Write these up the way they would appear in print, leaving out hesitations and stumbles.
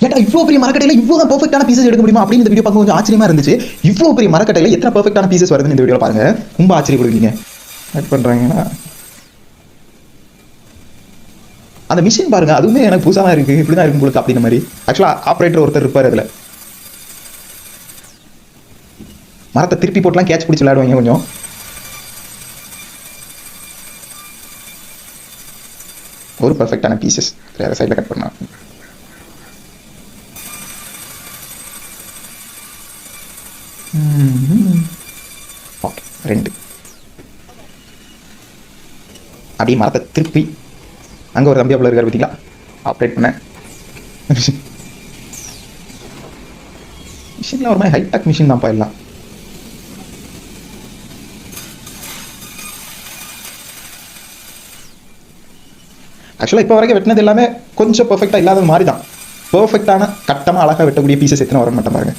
ஏட்டா இவ்வளோ பெரிய மரக்கட்டையில் இவ்வளோ தான் பர்ஃபெக்டான பீசஸ் எடுக்க முடியுமா அப்படின்னு இந்த வீடியோ பார்க்க கொஞ்சம் ஆச்சரியமா இருந்துச்சு. இவ்வளோ பெரிய மரக்கட்டையில் எத்தனை பர்ஃபெக்டான பீசஸ் வருதுன்னு இந்த வீடியோ பாருங்க. ரொம்ப ஆச்சரியப்படுவீங்க. ஆட் பண்ணுறாங்கன்னா அந்த மிஷின் பாருங்க, அதுவுமே எனக்கு புதுசாக தான் இருக்குது. இப்படி தான் இருக்கும் உங்களுக்கு அப்படின்ற மாதிரி. ஆக்சுவலாக ஆப்ரேட்டர் ஒருத்தர் இருப்பார் அதில். மரத்தை திருப்பி போட்டுலாம் கேட்ச் பிடிச்சி விளையாடுவாங்க கொஞ்சம். ஒரு பர்ஃபெக்டான பீசஸ் அதை சைடில் கட் பண்ணலாம். ஓகே, 2 அப்படியே மரத்தை திருப்பி அங்கே ஒரு தம்பியாப்பில் இருக்கார் பார்த்தீங்களா, ஆப்ரேட் பண்ண மிஷினில் ஒரு மாதிரி ஹைடெக் மிஷின் தான்ப்பா எல்லாம். ஆக்சுவலாக இப்போ வரைக்கும் வெட்டினது எல்லாமே கொஞ்சம் பர்ஃபெக்டாக இல்லாத மாதிரி தான். பர்ஃபெக்டான கட்டமாக அழகாக வெட்டக்கூடிய பீசஸ் எத்தனை வர மாட்டேன் பாருங்க.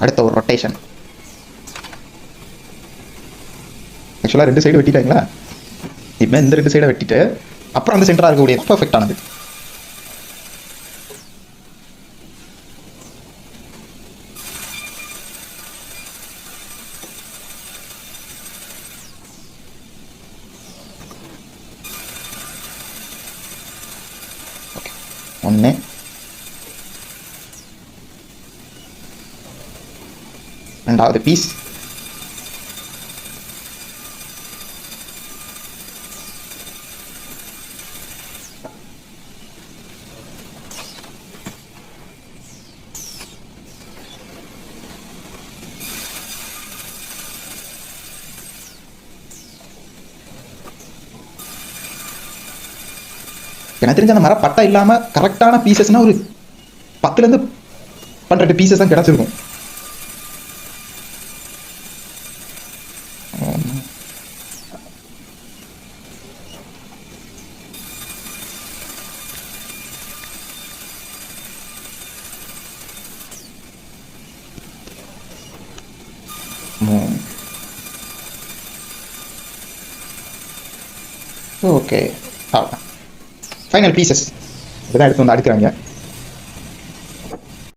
அடுத்த ஒரு ரொட்டேஷன். ஆக்சுவலாக 2 சைடு வெட்டிட்டாங்களா, இப்போ இந்த 2 சைடை வெட்டிட்டு அப்புறம் அந்த சென்டராக இருக்கக்கூடிய பர்ஃபெக்டானது. ஓகே, 1 2வது பீஸ். எனக்கு தெரிஞ்ச அந்த மரம் பட்டை இல்லாமல் கரெக்டான பீசஸ்னால் ஒரு 10லேருந்து 12 பீசஸ் தான் கிடச்சிருக்கும். ஓகே, அவ்வளோதான் ஃபைனல் பீசஸ். இப்போதான் எடுத்து வந்து அடுக்கிறாங்க.